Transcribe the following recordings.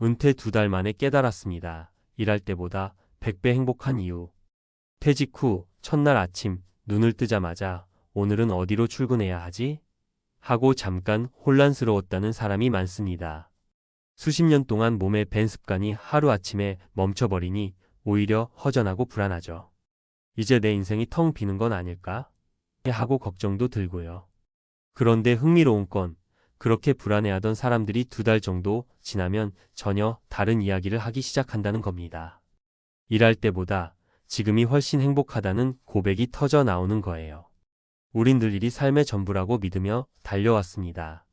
은퇴 2달 만에 깨달았습니다. 일할 때보다 100배 행복한 이유. 퇴직 후 첫날 아침 눈을 뜨자마자 오늘은 어디로 출근해야 하지? 하고 잠깐 혼란스러웠다는 사람이 많습니다. 수십 년 동안 몸에 밴 습관이 하루아침에 멈춰버리니 오히려 허전하고 불안하죠. 이제 내 인생이 텅 비는 건 아닐까? 하고 걱정도 들고요. 그런데 흥미로운 건 그렇게 불안해하던 사람들이 2달 정도 지나면 전혀 다른 이야기를 하기 시작한다는 겁니다. 일할 때보다 지금이 훨씬 행복하다는 고백이 터져 나오는 거예요. 우린 늘 일이 삶의 전부라고 믿으며 달려왔습니다.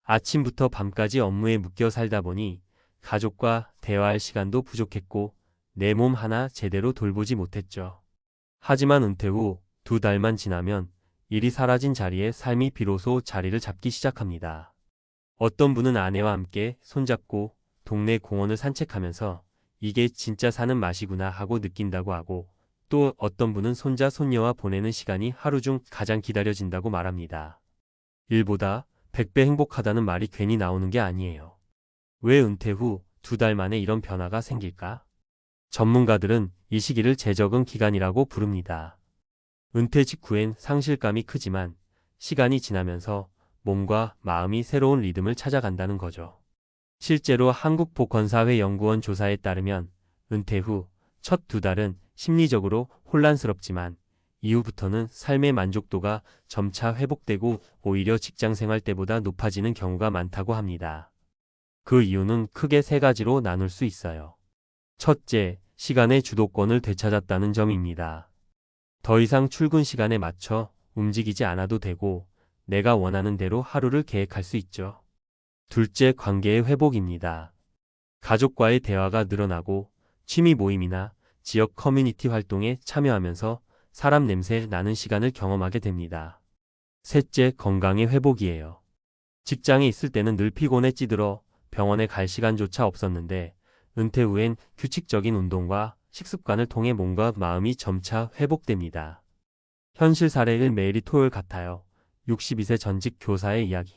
아침부터 밤까지 업무에 묶여 살다 보니 가족과 대화할 시간도 부족했고 내 몸 하나 제대로 돌보지 못했죠. 하지만 은퇴 후 2달만 지나면 일이 사라진 자리에 삶이 비로소 자리를 잡기 시작합니다. 어떤 분은 아내와 함께 손잡고 동네 공원을 산책하면서 이게 진짜 사는 맛이구나 하고 느낀다고 하고, 또 어떤 분은 손자 손녀와 보내는 시간이 하루 중 가장 기다려진다고 말합니다. 일보다 100배 행복하다는 말이 괜히 나오는 게 아니에요. 왜 은퇴 후 2달 만에 이런 변화가 생길까? 전문가들은 이 시기를 재적응 기간이라고 부릅니다. 은퇴 직후엔 상실감이 크지만 시간이 지나면서 몸과 마음이 새로운 리듬을 찾아간다는 거죠. 실제로 한국보건사회연구원 조사에 따르면 은퇴 후 첫 2달은 심리적으로 혼란스럽지만 이후부터는 삶의 만족도가 점차 회복되고 오히려 직장생활 때보다 높아지는 경우가 많다고 합니다. 그 이유는 크게 3가지로 나눌 수 있어요. 첫째, 시간의 주도권을 되찾았다는 점입니다. 더 이상 출근 시간에 맞춰 움직이지 않아도 되고 내가 원하는 대로 하루를 계획할 수 있죠. 둘째, 관계의 회복입니다. 가족과의 대화가 늘어나고 취미 모임이나 지역 커뮤니티 활동에 참여하면서 사람 냄새 나는 시간을 경험하게 됩니다. 셋째, 건강의 회복이에요. 직장에 있을 때는 늘 피곤에 찌들어 병원에 갈 시간조차 없었는데 은퇴 후엔 규칙적인 운동과 식습관을 통해 몸과 마음이 점차 회복됩니다. 현실 사례를 매일이 토요일 같아요. 62세 전직 교사의 이야기.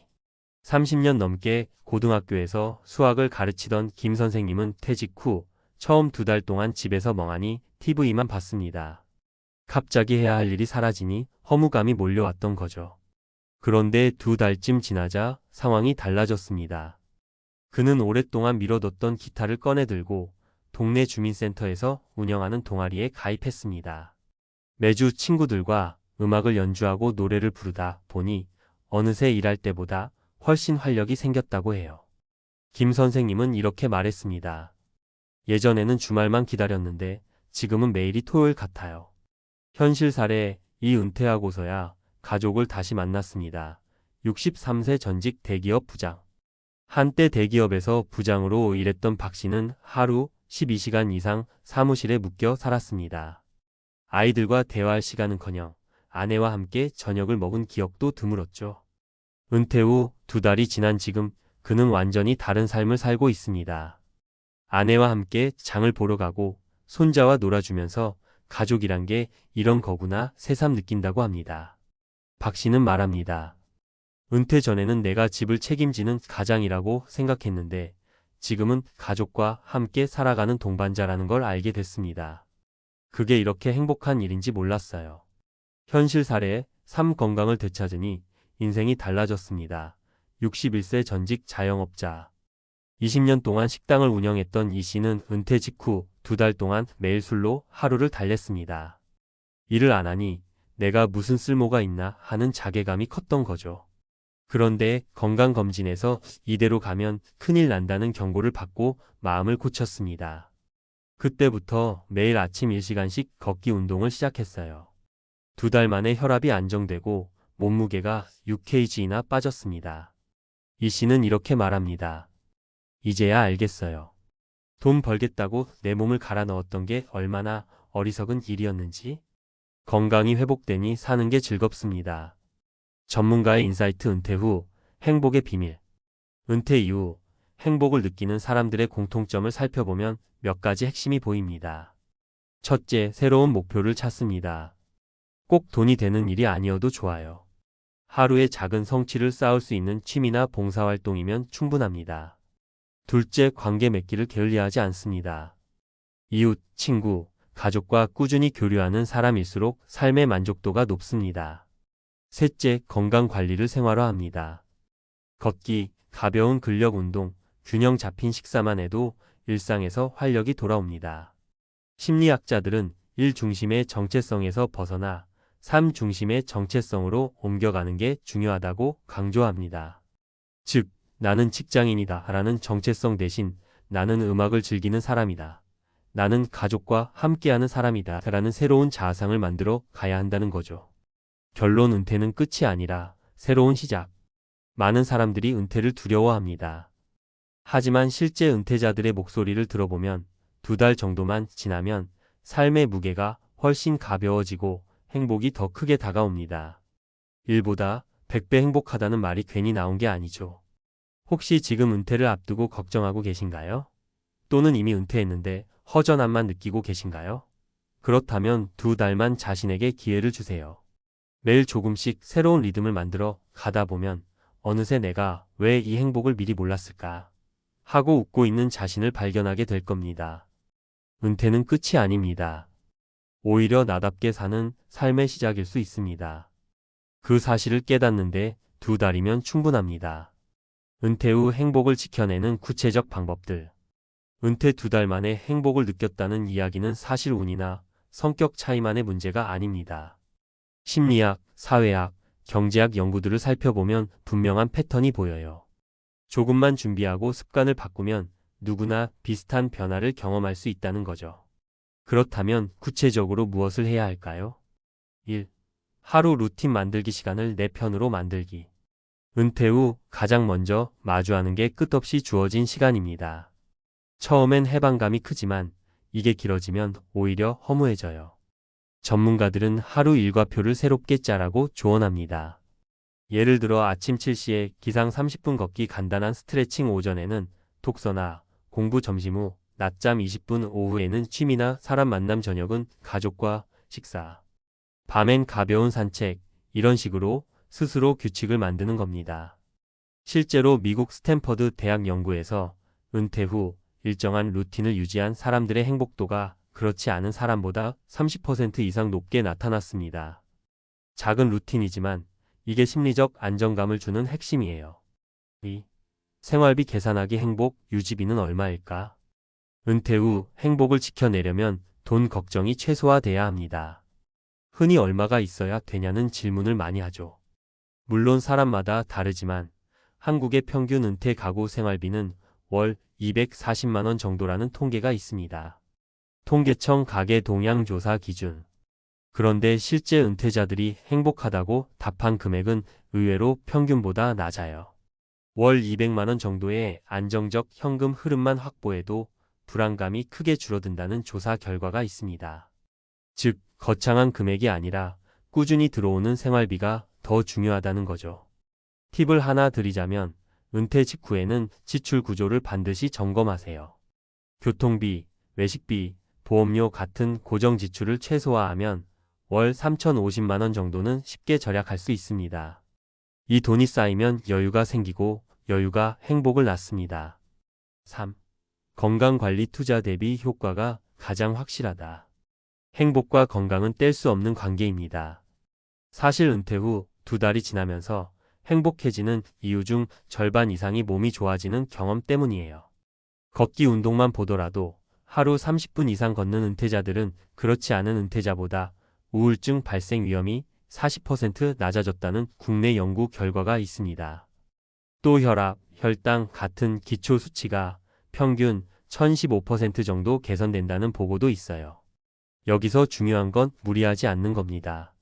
30년 넘게 고등학교에서 수학을 가르치던 김 선생님은 퇴직 후 처음 2달 동안 집에서 멍하니 TV만 봤습니다. 갑자기 해야 할 일이 사라지니 허무감이 몰려왔던 거죠. 그런데 2달쯤 지나자 상황이 달라졌습니다. 그는 오랫동안 미뤄뒀던 기타를 꺼내들고 동네 주민센터에서 운영하는 동아리에 가입했습니다. 매주 친구들과 음악을 연주하고 노래를 부르다 보니 어느새 일할 때보다 훨씬 활력이 생겼다고 해요. 김 선생님은 이렇게 말했습니다. 예전에는 주말만 기다렸는데 지금은 매일이 토요일 같아요. 현실 사례, 이 은퇴하고서야 가족을 다시 만났습니다. 63세 전직 대기업 부장. 한때 대기업에서 부장으로 일했던 박 씨는 하루 12시간 이상 사무실에 묶여 살았습니다. 아이들과 대화할 시간은커녕 아내와 함께 저녁을 먹은 기억도 드물었죠. 은퇴 후 2달이 지난 지금 그는 완전히 다른 삶을 살고 있습니다. 아내와 함께 장을 보러 가고 손자와 놀아주면서 가족이란 게 이런 거구나 새삼 느낀다고 합니다. 박 씨는 말합니다. 은퇴 전에는 내가 집을 책임지는 가장이라고 생각했는데 지금은 가족과 함께 살아가는 동반자라는 걸 알게 됐습니다. 그게 이렇게 행복한 일인지 몰랐어요. 현실 사례, 삶 건강을 되찾으니 인생이 달라졌습니다. 61세 전직 자영업자. 20년 동안 식당을 운영했던 이 씨는 은퇴 직후 2달 동안 매일 술로 하루를 달랬습니다. 일을 안 하니 내가 무슨 쓸모가 있나 하는 자괴감이 컸던 거죠. 그런데 건강검진에서 이대로 가면 큰일 난다는 경고를 받고 마음을 고쳤습니다. 그때부터 매일 아침 1시간씩 걷기 운동을 시작했어요. 2달 만에 혈압이 안정되고 몸무게가 6kg나 빠졌습니다. 이 씨는 이렇게 말합니다. 이제야 알겠어요. 돈 벌겠다고 내 몸을 갈아 넣었던 게 얼마나 어리석은 일이었는지. 건강이 회복되니 사는 게 즐겁습니다. 전문가의 인사이트. 은퇴 후 행복의 비밀. 은퇴 이후 행복을 느끼는 사람들의 공통점을 살펴보면 몇 가지 핵심이 보입니다. 첫째, 새로운 목표를 찾습니다. 꼭 돈이 되는 일이 아니어도 좋아요. 하루에 작은 성취를 쌓을 수 있는 취미나 봉사활동이면 충분합니다. 둘째, 관계 맺기를 게을리하지 않습니다. 이웃, 친구, 가족과 꾸준히 교류하는 사람일수록 삶의 만족도가 높습니다. 셋째, 건강 관리를 생활화합니다. 걷기, 가벼운 근력 운동, 균형 잡힌 식사만 해도 일상에서 활력이 돌아옵니다. 심리학자들은 일 중심의 정체성에서 벗어나 삶 중심의 정체성으로 옮겨가는 게 중요하다고 강조합니다. 즉, 나는 직장인이다 라는 정체성 대신 나는 음악을 즐기는 사람이다, 나는 가족과 함께하는 사람이다 라는 새로운 자아상을 만들어 가야 한다는 거죠. 결론, 은퇴는 끝이 아니라 새로운 시작. 많은 사람들이 은퇴를 두려워합니다. 하지만 실제 은퇴자들의 목소리를 들어보면 2달 정도만 지나면 삶의 무게가 훨씬 가벼워지고 행복이 더 크게 다가옵니다. 1보다 100배 행복하다는 말이 괜히 나온 게 아니죠. 혹시 지금 은퇴를 앞두고 걱정하고 계신가요? 또는 이미 은퇴했는데 허전함만 느끼고 계신가요? 그렇다면 2달만 자신에게 기회를 주세요. 매일 조금씩 새로운 리듬을 만들어 가다 보면 어느새 내가 왜 이 행복을 미리 몰랐을까 하고 웃고 있는 자신을 발견하게 될 겁니다. 은퇴는 끝이 아닙니다. 오히려 나답게 사는 삶의 시작일 수 있습니다. 그 사실을 깨닫는데 2달이면 충분합니다. 은퇴 후 행복을 지켜내는 구체적 방법들. 은퇴 2달 만에 행복을 느꼈다는 이야기는 사실 운이나 성격 차이만의 문제가 아닙니다. 심리학, 사회학, 경제학 연구들을 살펴보면 분명한 패턴이 보여요. 조금만 준비하고 습관을 바꾸면 누구나 비슷한 변화를 경험할 수 있다는 거죠. 그렇다면 구체적으로 무엇을 해야 할까요? 1. 하루 루틴 만들기, 시간을 내 편으로 만들기. 은퇴 후 가장 먼저 마주하는 게 끝없이 주어진 시간입니다. 처음엔 해방감이 크지만 이게 길어지면 오히려 허무해져요. 전문가들은 하루 일과표를 새롭게 짜라고 조언합니다. 예를 들어 아침 7시에 기상 30분 걷기, 간단한 스트레칭, 오전에는 독서나 공부, 점심 후 낮잠 20분, 오후에는 취미나 사람 만남, 저녁은 가족과 식사, 밤엔 가벼운 산책, 이런 식으로 스스로 규칙을 만드는 겁니다. 실제로 미국 스탠퍼드 대학 연구에서 은퇴 후 일정한 루틴을 유지한 사람들의 행복도가 그렇지 않은 사람보다 30% 이상 높게 나타났습니다. 작은 루틴이지만 이게 심리적 안정감을 주는 핵심이에요. 2. 생활비 계산하기. 행복 유지비는 얼마일까? 은퇴 후 행복을 지켜내려면 돈 걱정이 최소화돼야 합니다. 흔히 얼마가 있어야 되냐는 질문을 많이 하죠. 물론 사람마다 다르지만 한국의 평균 은퇴 가구 생활비는 월 240만 원 정도라는 통계가 있습니다. 통계청 가계 동향 조사 기준. 그런데 실제 은퇴자들이 행복하다고 답한 금액은 의외로 평균보다 낮아요. 월 200만 원 정도의 안정적 현금 흐름만 확보해도 불안감이 크게 줄어든다는 조사 결과가 있습니다. 즉, 거창한 금액이 아니라 꾸준히 들어오는 생활비가 더 중요하다는 거죠. 팁을 하나 드리자면 은퇴 직후에는 지출 구조를 반드시 점검하세요. 교통비, 외식비, 보험료 같은 고정 지출을 최소화하면 월 3,050만 원 정도는 쉽게 절약할 수 있습니다. 이 돈이 쌓이면 여유가 생기고 여유가 행복을 낳습니다. 3. 건강관리. 투자 대비 효과가 가장 확실하다. 행복과 건강은 뗄 수 없는 관계입니다. 사실 은퇴 후 2달이 지나면서 행복해지는 이유 중 절반 이상이 몸이 좋아지는 경험 때문이에요. 걷기 운동만 보더라도 하루 30분 이상 걷는 은퇴자들은 그렇지 않은 은퇴자보다 우울증 발생 위험이 40% 낮아졌다는 국내 연구 결과가 있습니다. 또 혈압, 혈당 같은 기초 수치가 평균 1015% 정도 개선된다는 보고도 있어요. 여기서 중요한 건 무리하지 않는 겁니다.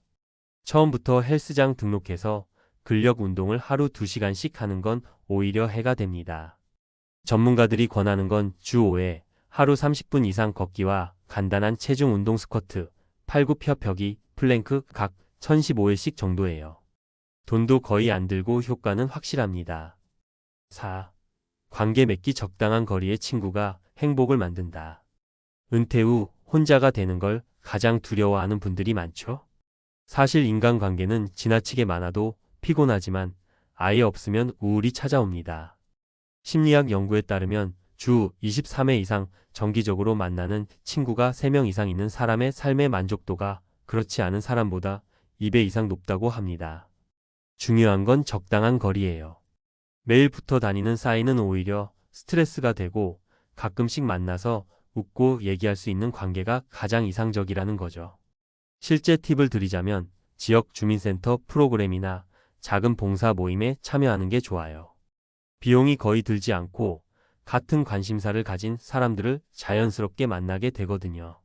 처음부터 헬스장 등록해서 근력 운동을 하루 2시간씩 하는 건 오히려 해가 됩니다. 전문가들이 권하는 건 주 5회 하루 30분 이상 걷기와 간단한 체중 운동, 스쿼트, 팔굽혀펴기, 플랭크 각 1015회씩 정도예요. 돈도 거의 안 들고 효과는 확실합니다. 4. 관계 맺기. 적당한 거리의 친구가 행복을 만든다. 은퇴 후 혼자가 되는 걸 가장 두려워하는 분들이 많죠? 사실 인간관계는 지나치게 많아도 피곤하지만 아예 없으면 우울이 찾아옵니다. 심리학 연구에 따르면 주 23회 이상 정기적으로 만나는 친구가 3명 이상 있는 사람의 삶의 만족도가 그렇지 않은 사람보다 2배 이상 높다고 합니다. 중요한 건 적당한 거리예요. 매일 붙어 다니는 사이는 오히려 스트레스가 되고 가끔씩 만나서 웃고 얘기할 수 있는 관계가 가장 이상적이라는 거죠. 실제 팁을 드리자면 지역 주민센터 프로그램이나 작은 봉사 모임에 참여하는 게 좋아요. 비용이 거의 들지 않고 같은 관심사를 가진 사람들을 자연스럽게 만나게 되거든요.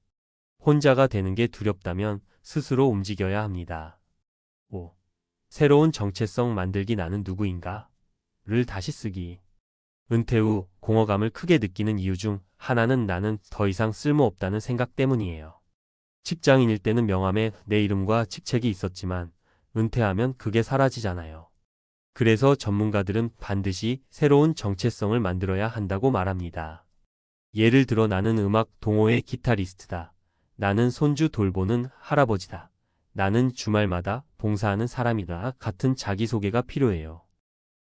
혼자가 되는 게 두렵다면 스스로 움직여야 합니다. 5. 새로운 정체성 만들기. 나는 누구인가? 를 다시 쓰기. 은퇴 후 공허감을 크게 느끼는 이유 중 하나는 나는 더 이상 쓸모없다는 생각 때문이에요. 직장인일 때는 명함에 내 이름과 직책이 있었지만 은퇴하면 그게 사라지잖아요. 그래서 전문가들은 반드시 새로운 정체성을 만들어야 한다고 말합니다. 예를 들어 나는 음악 동호회 기타리스트다. 나는 손주 돌보는 할아버지다. 나는 주말마다 봉사하는 사람이다. 같은 자기소개가 필요해요.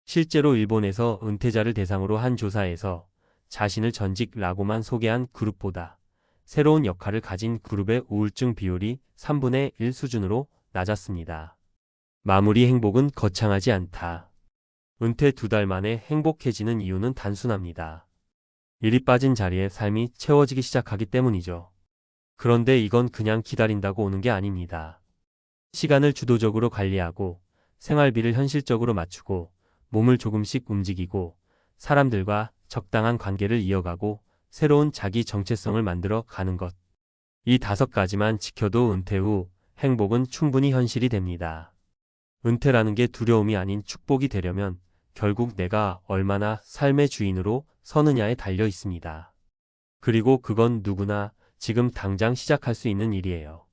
실제로 일본에서 은퇴자를 대상으로 한 조사에서 자신을 전직라고만 소개한 그룹보다 새로운 역할을 가진 그룹의 우울증 비율이 3분의 1 수준으로 낮았습니다. 마무리. 행복은 거창하지 않다. 은퇴 2달 만에 행복해지는 이유는 단순합니다. 일이 빠진 자리에 삶이 채워지기 시작하기 때문이죠. 그런데 이건 그냥 기다린다고 오는 게 아닙니다. 시간을 주도적으로 관리하고 생활비를 현실적으로 맞추고 몸을 조금씩 움직이고 사람들과 적당한 관계를 이어가고 새로운 자기 정체성을 만들어 가는 것. 이 5가지만 지켜도 은퇴 후 행복은 충분히 현실이 됩니다. 은퇴라는 게 두려움이 아닌 축복이 되려면 결국 내가 얼마나 삶의 주인으로 서느냐에 달려 있습니다. 그리고 그건 누구나 지금 당장 시작할 수 있는 일이에요.